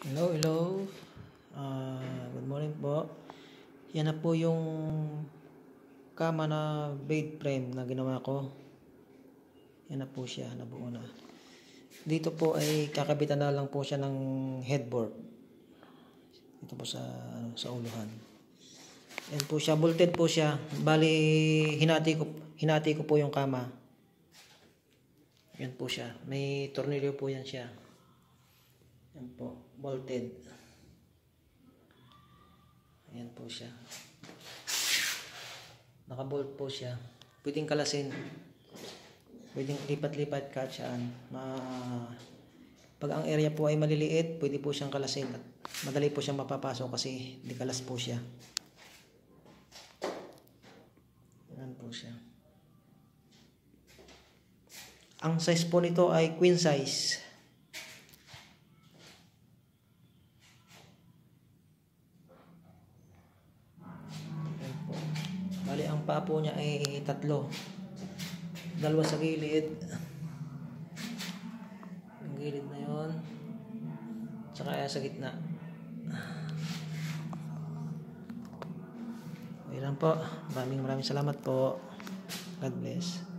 Hello, hello. Good morning po. Yan na po yung kama na bed frame na ginawa ko. Yan na po siya, nabuo na. Dito po ay kakabitan na lang po siya ng headboard. Dito po sa uluhan. Yan po siya, bolted po siya. Bali, hinati ko po yung kama. Yan po siya. May tornilyo po yan siya. Yan po, bolted. Ayan po siya. Nakabolt po siya. Pwedeng kalasin. Pwedeng lipat-lipat kahit saan. Pag ang area po ay maliliit, pwede po siyang kalasin. At madali po siyang mapapasok kasi di kalas po siya. Ayan po siya. Ang size po nito ay queen size. Bali, ang paa po niya ay 3. 2 sa gilid. Yung gilid na yun. Tsaka sa gitna. Okay lang po. Maraming salamat po. God bless.